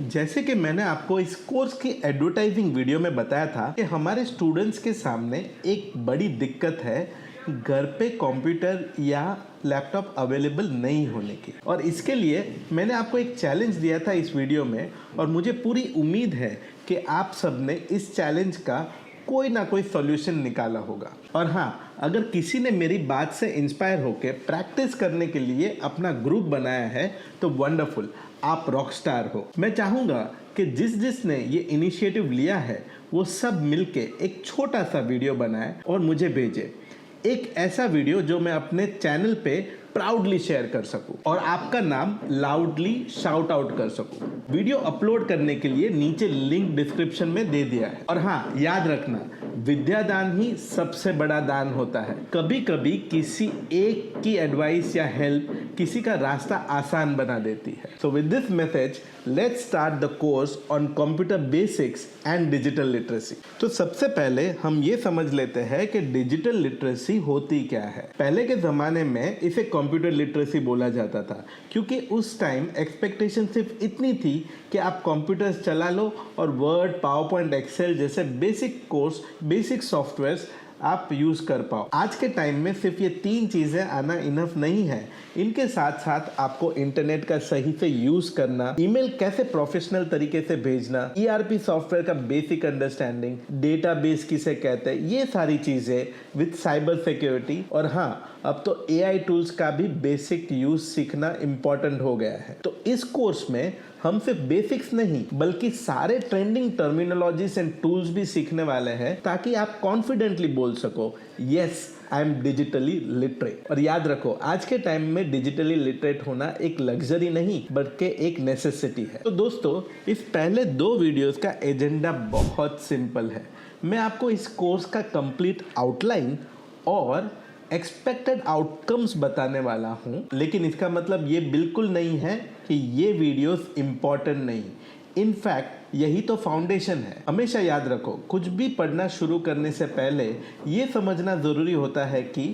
जैसे कि मैंने आपको इस कोर्स की एडवर्टाइजिंग वीडियो में बताया था कि हमारे स्टूडेंट्स के सामने एक बड़ी दिक्कत है घर पे कंप्यूटर या लैपटॉप अवेलेबल नहीं होने की। और इसके लिए मैंने आपको एक चैलेंज दिया था इस वीडियो में, और मुझे पूरी उम्मीद है कि आप सब ने इस चैलेंज का कोई ना कोई सॉल्यूशन निकाला होगा। और हाँ, अगर किसी ने मेरी बात से इंस्पायर होकर प्रैक्टिस करने के लिए अपना ग्रुप बनाया है तो वंडरफुल, आप रॉकस्टार हो। मैं चाहूँगा कि जिसने ये इनिशिएटिव लिया है वो सब मिलके एक छोटा सा वीडियो बनाए और मुझे भेजे। एक ऐसा वीडियो जो मैं अपने चैनल पे प्राउडली शेयर कर सकूं और आपका नाम लाउडली शाउट आउट कर सकूं। वीडियो अपलोड करने के लिए नीचे लिंक डिस्क्रिप्शन में दे दिया है। और हाँ, याद रखना, विद्यादान ही सबसे बड़ा दान होता है। कभी कभी किसी एक की एडवाइस या हेल्प किसी का रास्ता आसान बना देती है। So with this message let's start the course on computer basics and digital literacy. तो सबसे पहले हम ये समझ लेते हैं कि डिजिटल लिटरेसी होती क्या है। पहले के ज़माने में इसे कंप्यूटर लिटरेसी बोला जाता था, क्योंकि उस टाइम एक्सपेक्टेशन सिर्फ इतनी थी कि आप कंप्यूटर्स चला लो और वर्ड, पावर पॉइंट, एक्सेल जैसे बेसिक कोर्स, बेसिक सॉफ्टवेयर्स आप यूज़ कर पाओ। आज के टाइम में सिर्फ ये 3 चीज़ें आना इनफ नहीं है। इनके साथ साथ आपको इंटरनेट का सही से यूज़ करना, ईमेल कैसे प्रोफेशनल तरीके से भेजना, ERP सॉफ्टवेयर का बेसिक अंडरस्टैंडिंग, डेटाबेस किसे कहते हैं, ये सारी चीज़ें विद साइबर सिक्योरिटी। और हाँ, अब तो AI टूल्स का भी बेसिक यूज़ सीखना इम्पॉर्टेंट हो गया है। तो इस कोर्स में हम सिर्फ बेसिक्स नहीं बल्कि सारे ट्रेंडिंग टर्मिनोलॉजीज एंड टूल्स भी सीखने वाले हैं, ताकि आप कॉन्फिडेंटली बोल सको, yes I am digitally literate. और याद रखो, आज के टाइम में डिजिटली लिटरेट होना एक लग्जरी नहीं बल्कि एक नेसेसिटी है। तो दोस्तों, इस पहले 2 वीडियोस का एजेंडा बहुत सिंपल है। मैं आपको इस कोर्स का कंप्लीट आउटलाइन और एक्सपेक्टेड आउटकम्स बताने वाला हूँ, लेकिन इसका मतलब ये बिल्कुल नहीं है कि ये वीडियोस इम्पॉर्टेंट नहीं। इनफैक्ट यही तो फाउंडेशन है। हमेशा याद रखो, कुछ भी पढ़ना शुरू करने से पहले ये समझना ज़रूरी होता है कि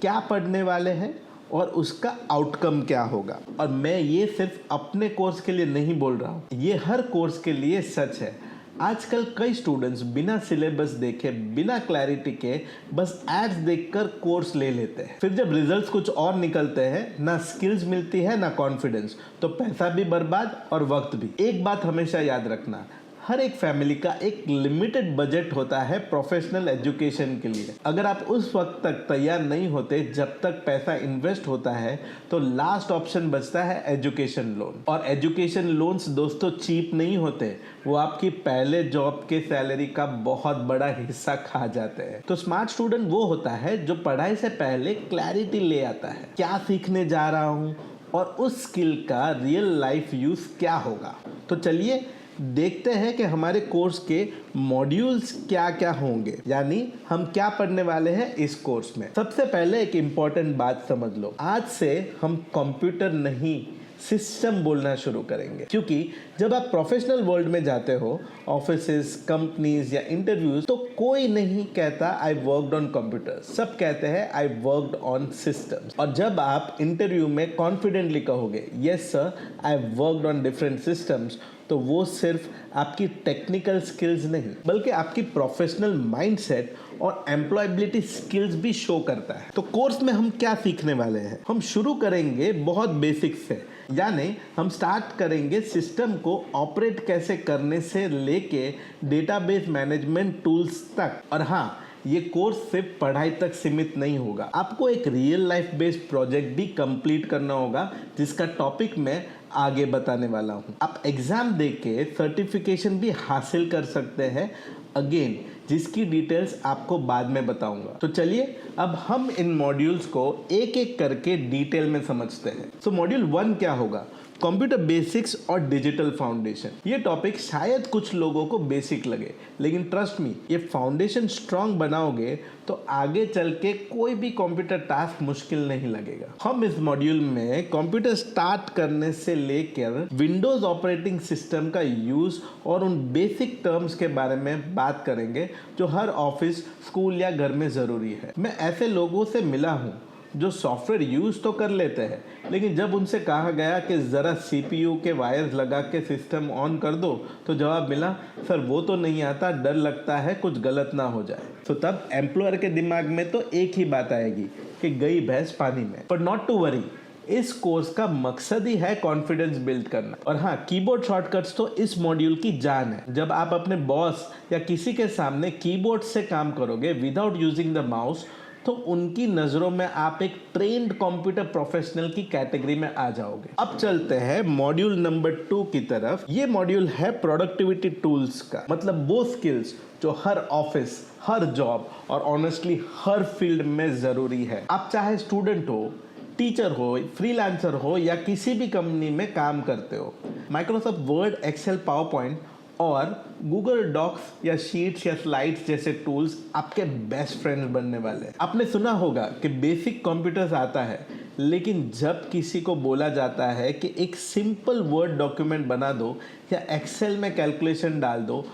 क्या पढ़ने वाले हैं और उसका आउटकम क्या होगा। और मैं ये सिर्फ अपने कोर्स के लिए नहीं बोल रहा हूँ, ये हर कोर्स के लिए सच है। आजकल कई स्टूडेंट्स बिना सिलेबस देखे, बिना क्लैरिटी के बस एड्स देखकर कोर्स ले लेते हैं। फिर जब रिजल्ट्स कुछ और निकलते हैं, ना स्किल्स मिलती है ना कॉन्फिडेंस, तो पैसा भी बर्बाद और वक्त भी। एक बात हमेशा याद रखना, हर एक फैमिली का एक लिमिटेड बजट होता है प्रोफेशनल एजुकेशन के लिए। अगर आप उस वक्त तक तैयार नहीं होते जब तक पैसा इन्वेस्ट होता है, तो लास्ट ऑप्शन बचता है एजुकेशन लोन। और एजुकेशन लोन्स दोस्तों चीप नहीं होते, वो आपकी पहले जॉब के सैलरी का बहुत बड़ा हिस्सा खा जाते हैं। तो स्मार्ट स्टूडेंट वो होता है जो पढ़ाई से पहले क्लैरिटी ले आता है, क्या सीखने जा रहा हूँ और उस स्किल का रियल लाइफ यूज क्या होगा। तो चलिए देखते हैं कि हमारे कोर्स के मॉड्यूल्स क्या क्या होंगे, यानी हम क्या पढ़ने वाले हैं इस कोर्स में। सबसे पहले एक इम्पॉर्टेंट बात समझ लो, आज से हम कंप्यूटर नहीं सिस्टम बोलना शुरू करेंगे। क्योंकि जब आप प्रोफेशनल वर्ल्ड में जाते हो, ऑफिसेस, कंपनीज या इंटरव्यूज, तो कोई नहीं कहता आई वर्कड ऑन कंप्यूटर, सब कहते हैं आई वर्कड ऑन सिस्टम्स। और जब आप इंटरव्यू में कॉन्फिडेंटली कहोगे yes sir I worked on different systems, तो वो सिर्फ आपकी टेक्निकल स्किल्स नहीं बल्कि आपकी प्रोफेशनल माइंडसेट और एम्प्लॉयबिलिटी स्किल्स भी शो करता है। तो कोर्स में हम क्या सीखने वाले हैं? हम शुरू करेंगे बहुत बेसिक से, यानी हम स्टार्ट करेंगे सिस्टम को ऑपरेट कैसे करने से लेके डेटाबेस मैनेजमेंट टूल्स तक। और हाँ, ये कोर्स सिर्फ पढ़ाई तक सीमित नहीं होगा, आपको एक रियल लाइफ बेस्ड प्रोजेक्ट भी कंप्लीट करना होगा जिसका टॉपिक मैं आगे बताने वाला हूँ। आप एग्जाम देके सर्टिफिकेशन भी हासिल कर सकते हैं, अगेन जिसकी डिटेल्स आपको बाद में बताऊंगा। तो चलिए अब हम इन मॉड्यूल्स को एक एक करके डिटेल में समझते हैं। सो मॉड्यूल 1 क्या होगा? कंप्यूटर बेसिक्स और डिजिटल फाउंडेशन। ये टॉपिक शायद कुछ लोगों को बेसिक लगे, लेकिन ट्रस्ट मी, ये फाउंडेशन स्ट्रांग बनाओगे तो आगे चल के कोई भी कंप्यूटर टास्क मुश्किल नहीं लगेगा। हम इस मॉड्यूल में कंप्यूटर स्टार्ट करने से लेकर विंडोज ऑपरेटिंग सिस्टम का यूज और उन बेसिक टर्म्स के बारे में बात करेंगे जो हर ऑफिस, स्कूल या घर में जरूरी है। मैं ऐसे लोगों से मिला हूँ जो सॉफ्टवेयर यूज़ तो कर लेते हैं, लेकिन जब उनसे कहा गया कि ज़रा सीपीयू के वायर्स लगा के सिस्टम ऑन कर दो तो जवाब मिला, सर वो तो नहीं आता, डर लगता है कुछ गलत ना हो जाए। तो तब एम्प्लॉयर के दिमाग में तो एक ही बात आएगी कि गई भैंस पानी में। पर नॉट टू वरी, इस कोर्स का मकसद ही है कॉन्फिडेंस बिल्ड करना। और हाँ, कीबोर्ड शॉर्टकट्स तो इस मॉड्यूल की जान है। जब आप अपने बॉस या किसी के सामने कीबोर्ड से काम करोगे विदाउट यूजिंग द माउस, तो उनकी नजरों में आप एक ट्रेन्ड कंप्यूटर प्रोफेशनल की कैटेगरी में आ जाओगे। अब चलते हैं मॉड्यूल नंबर 2 की तरफ। ये मॉड्यूल है प्रोडक्टिविटी टूल्स का, मतलब वो स्किल्स जो हर ऑफिस, हर जॉब और ऑनेस्टली हर फील्ड में जरूरी है। आप चाहे स्टूडेंट हो, टीचर हो, फ्रीलांसर हो या किसी भी कंपनी में काम करते हो, Microsoft Word, Excel, PowerPoint और गूगल डॉक्स या शीट्स या स्लाइड्स जैसे टूल्स आपके बेस्ट फ्रेंड्स बनने वाले हैं। आपने सुना होगा कि बेसिक कंप्यूटर्स आता है, लेकिन जब किसी को बोला जाता है कि एक सिंपल वर्ड डॉक्यूमेंट बना दो या एक्सेल में कैलकुलेशन डाल दो,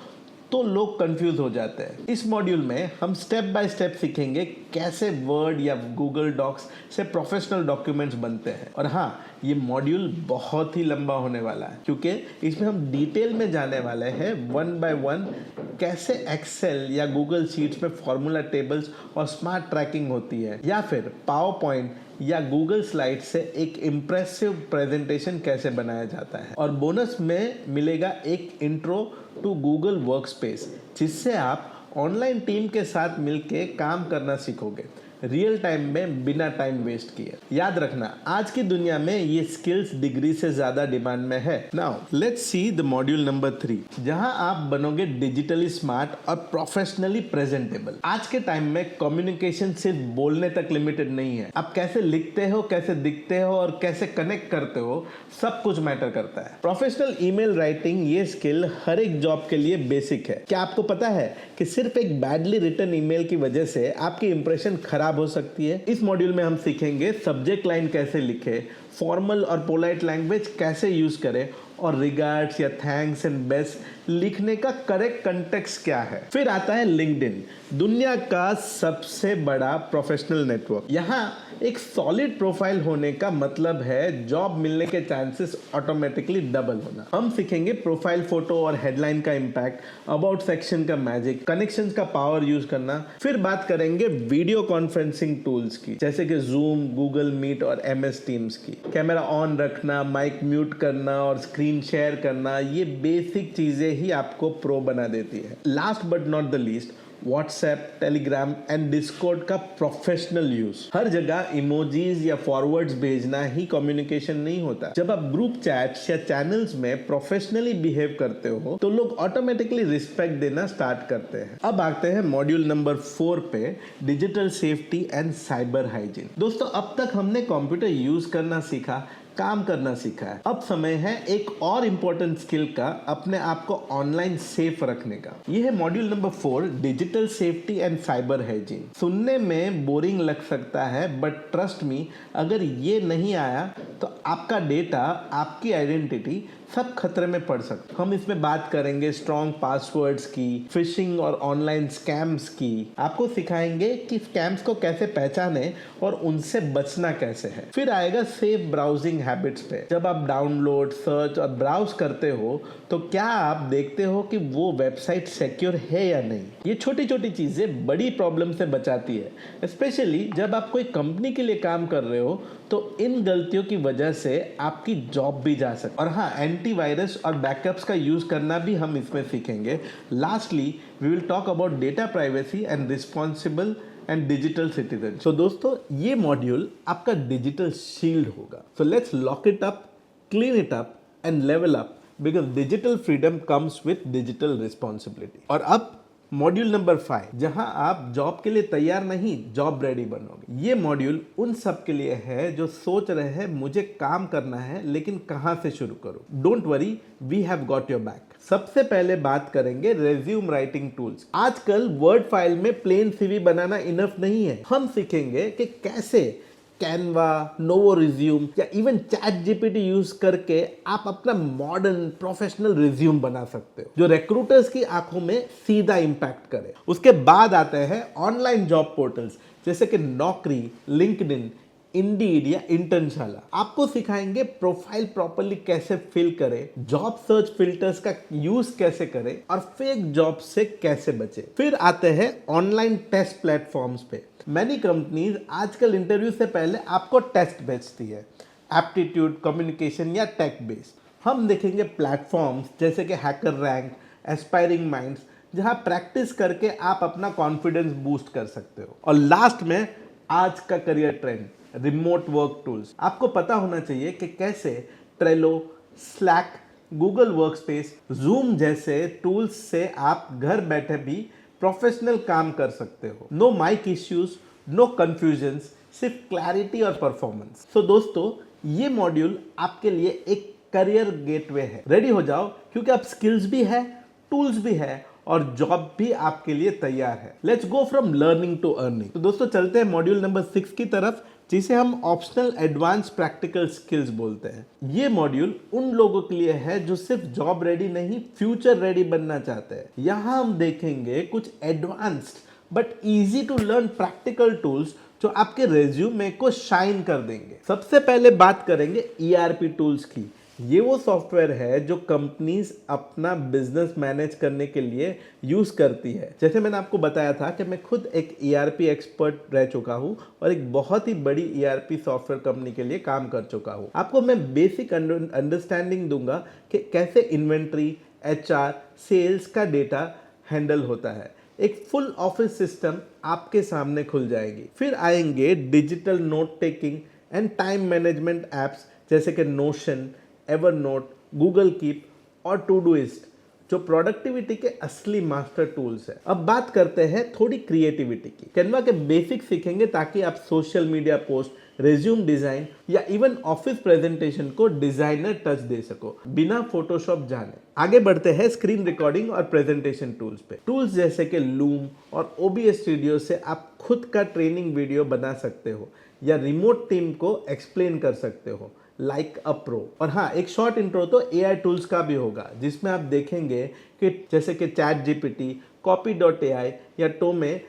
तो लोग कंफ्यूज हो जाते हैं। इस मॉड्यूल में हम स्टेप बाय स्टेप सीखेंगे कैसे वर्ड या गूगल डॉक्स से प्रोफेशनल डॉक्यूमेंट्स बनते हैं। और हाँ, ये मॉड्यूल बहुत ही लंबा होने वाला है, क्योंकि इसमें हम डिटेल में जाने वाले हैं वन बाय वन कैसे एक्सेल या गूगल शीट्स में फॉर्मूला टेबल्स और स्मार्ट ट्रैकिंग होती है, या फिर पावर पॉइंट या गूगल स्लाइड से एक इम्प्रेसिव प्रेजेंटेशन कैसे बनाया जाता है। और बोनस में मिलेगा एक इंट्रो टू गूगल वर्कस्पेस, जिससे आप ऑनलाइन टीम के साथ मिलके काम करना सीखोगे, रियल टाइम में बिना टाइम वेस्ट किए। याद रखना, आज की दुनिया में ये स्किल्स डिग्री से ज्यादा डिमांड में है। Now let's see the module number 3, जहां आप बनोगे डिजिटली स्मार्ट और प्रोफेशनली प्रेजेंटेबल। आज के टाइम में कम्युनिकेशन सिर्फ बोलने तक लिमिटेड नहीं है। आप कैसे लिखते हो, कैसे दिखते हो और कैसे कनेक्ट करते हो, सब कुछ मैटर करता है। प्रोफेशनल ईमेल राइटिंग ये स्किल हर एक जॉब के लिए बेसिक है। क्या आपको पता है कि सिर्फ एक बैडली रिटन ईमेल की वजह से आपकी इंप्रेशन खराब हो सकती है? इस मॉड्यूल में हम सीखेंगे सब्जेक्ट लाइन कैसे लिखे, फॉर्मल और पोलाइट लैंग्वेज कैसे यूज करें, और रिगार्ड्स या थैंक्स एंड बेस्ट लिखने का करेक्ट कंटेक्स्ट क्या है। फिर आता है लिंक्डइन, दुनिया का सबसे बड़ा प्रोफेशनल नेटवर्क। यहाँ एक सॉलिड प्रोफाइल होने का मतलब है जॉब मिलने के चांसेस ऑटोमेटिकली डबल होना। हम सीखेंगे प्रोफाइल फोटो और हेडलाइन का इम्पैक्ट, अबाउट सेक्शन का मैजिक, कनेक्शंस का पावर यूज करना। फिर बात करेंगे वीडियो कॉन्फ्रेंसिंग टूल्स की, जैसे कि जूम, गूगल मीट और MS टीम्स की। कैमरा ऑन रखना, माइक म्यूट करना और स्क्रीन शेयर करना, ये बेसिक चीजें ही आपको प्रो बना देती है। Last but not the least, WhatsApp, Telegram and Discord का प्रोफेशनल यूज। हर जगह इमोजीज या फॉरवर्ड्स भेजना ही कम्युनिकेशन नहीं होता। जब आप ग्रुप चैट्स या चैनल्स में प्रोफेशनली बिहेव करते हो, तो लोग ऑटोमेटिकली रिस्पेक्ट देना स्टार्ट करते हैं। अब आते हैं मॉड्यूल नंबर 4 पे, digital safety and cyber hygiene. दोस्तों, अब तक हमने कंप्यूटर यूज करना सीखा, काम करना सीखा है। अब समय है एक और इम्पोर्टेंट स्किल का, अपने आप को ऑनलाइन सेफ रखने का। यह है module number 4, digital safety and cyber hygiene. सुनने में बोरिंग लग सकता है, बट ट्रस्ट मी, अगर ये नहीं आया तो आपका डेटा, आपकी आइडेंटिटी सब खतरे में पड़ सकते। हम इसमें बात करेंगे स्ट्रॉन्ग पासवर्ड्स की, फिशिंग और ऑनलाइन स्कैम्स की। आपको सिखाएंगे कि स्कैम्स को कैसे पहचाने और उनसे बचना कैसे है। फिर आएगा सेफ ब्राउजिंग हैबिट्स पे। जब आप डाउनलोड, सर्च और ब्राउज करते हो, तो क्या आप देखते हो कि वो वेबसाइट सिक्योर है या नहीं। ये छोटी छोटी चीजें बड़ी प्रॉब्लम से बचाती है, स्पेशली जब आप कोई कंपनी के लिए काम कर रहे हो, तो इन गलतियों की वजह से आपकी जॉब भी जा सकती है। और हाँ, एंटीवायरस और बैकअप्स का यूज करना भी हम इसमें सीखेंगे। Lastly we will talk about data privacy and responsible and digital citizen. So दोस्तों, ये मॉड्यूल आपका डिजिटल शील्ड होगा। So let's lock it up, clean it up and level up, because digital freedom comes with digital responsibility. और अब module number 5, जहां आप job के लिए तैयार नहीं, जॉब रेडी बनोगे। ये मॉड्यूल उन सब के लिए है जो सोच रहे हैं मुझे काम करना है, लेकिन कहां से शुरू करूं। Don't worry, we have got your back. सबसे पहले बात करेंगे रेज्यूम राइटिंग टूल्स। आजकल वर्ड फाइल में प्लेन CV बनाना इनफ नहीं है। हम सीखेंगे कि कैसे कैनवा, नोवो रिज्यूम या इवन ChatGPT यूज करके आप अपना मॉडर्न प्रोफेशनल रिज्यूम बना सकते हो, जो रिक्रूटर्स की आंखों में सीधा इंपैक्ट करे। उसके बाद आते हैं ऑनलाइन जॉब पोर्टल्स, जैसे कि नौकरी, लिंक्डइन, इंडीड या इंटर्नशाला। आपको सिखाएंगे प्रोफाइल प्रॉपर्ली कैसे फिल करें, जॉब सर्च फिल्टर्स का यूज कैसे करें और फेक जॉब से कैसे बचे। फिर आते हैं ऑनलाइन टेस्ट प्लेटफॉर्म्स पे। मैनी कंपनीज आजकल इंटरव्यू से पहले आपको टेस्ट भेजती है, एप्टीट्यूड, कम्युनिकेशन या टेक बेस्ड। हम देखेंगे प्लेटफॉर्म्स जैसे कि हैकर रैंक, एस्पायरिंग माइंड्स, जहां प्रैक्टिस करके आप अपना कॉन्फिडेंस बूस्ट कर सकते हो। और लास्ट में आज का career trend, remote work tools. आपको पता होना चाहिए कि कैसे Trello, slack, Google workspace, zoom जैसे टूल्स से आप घर बैठे भी प्रोफेशनल काम कर सकते हो। No mic issues, no confusions, सिर्फ क्लैरिटी और परफॉर्मेंस। सो दोस्तों, ये मॉड्यूल आपके लिए एक करियर गेटवे है। रेडी हो जाओ, क्योंकि अब स्किल्स भी है, टूल्स भी है और जॉब भी आपके लिए तैयार है। Let's go from learning to earning. तो दोस्तों चलते हैं मॉड्यूल नंबर 6 की तरफ, जिसे हम ऑप्शनल एडवांस प्रैक्टिकल स्किल्स बोलते हैं। ये मॉड्यूल उन लोगों के लिए है जो सिर्फ जॉब रेडी नहीं, फ्यूचर रेडी बनना चाहते हैं। यहाँ हम देखेंगे कुछ advanced but easy to learn practical tools जो आपके रेज्यूमे को शाइन कर देंगे। सबसे पहले बात करेंगे ERP टूल्स की। ये वो सॉफ्टवेयर है जो कंपनीज अपना बिजनेस मैनेज करने के लिए यूज करती है। जैसे मैंने आपको बताया था कि मैं खुद एक ERP एक्सपर्ट रह चुका हूँ और एक बहुत ही बड़ी ERP सॉफ्टवेयर कंपनी के लिए काम कर चुका हूँ। आपको मैं बेसिक अंडरस्टैंडिंग दूंगा कि कैसे इन्वेंट्री, HR, सेल्स का डेटा हैंडल होता है। एक फुल ऑफिस सिस्टम आपके सामने खुल जाएगी। फिर आएंगे digital note taking and time management apps जैसे कि नोशन, एवरनोट, गूगल कीप और टूडूइस्ट, जो प्रोडक्टिविटी के असली मास्टर टूल्स है। अब बात करते हैं थोड़ी क्रिएटिविटी की। कैनवा के बेसिक सीखेंगे ताकि आप social media post, resume design या इवन ऑफिस प्रेजेंटेशन को डिजाइनर टच दे सको बिना फोटोशॉप जाने। आगे बढ़ते हैं स्क्रीन रिकॉर्डिंग और प्रेजेंटेशन टूल्स पे। टूल्स जैसे कि लूम और OBS स्टूडियो से आप खुद का ट्रेनिंग वीडियो बना सकते हो या रिमोट टीम को एक्सप्लेन कर सकते हो लाइक अ प्रो। और हाँ, एक शॉर्ट इंट्रो तो AI टूल्स का भी होगा, जिसमें आप देखेंगे कि जैसे कि ChatGPT, Copy.ai या टोमे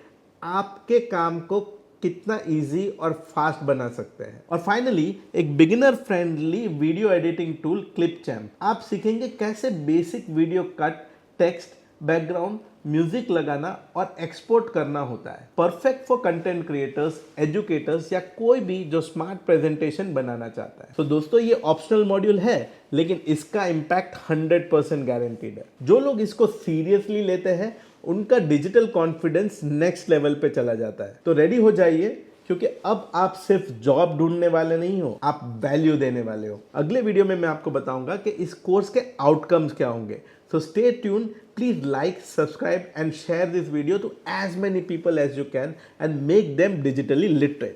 आपके काम को कितना इजी और फास्ट बना सकते हैं। और फाइनली एक beginner friendly video editing tool Clipchamp. आप सीखेंगे कैसे basic video cut, text, background, music लगाना और एक्सपोर्ट करना होता है। Perfect for content creators, educators या कोई भी जो स्मार्ट प्रेजेंटेशन बनाना चाहता है। तो दोस्तों, ये ऑप्शनल मॉड्यूल है, लेकिन इसका इम्पैक्ट 100% गारंटीड है। जो लोग इसको सीरियसली लेते हैं उनका डिजिटल कॉन्फिडेंस नेक्स्ट लेवल पे चला जाता है। तो रेडी हो जाइए, क्योंकि अब आप सिर्फ जॉब ढूंढने वाले नहीं हो, आप वैल्यू देने वाले हो। अगले वीडियो में मैं आपको बताऊंगा कि इस कोर्स के आउटकम्स क्या होंगे। So stay tuned, please like, subscribe and share this video to as many people as you can and make them digitally literate.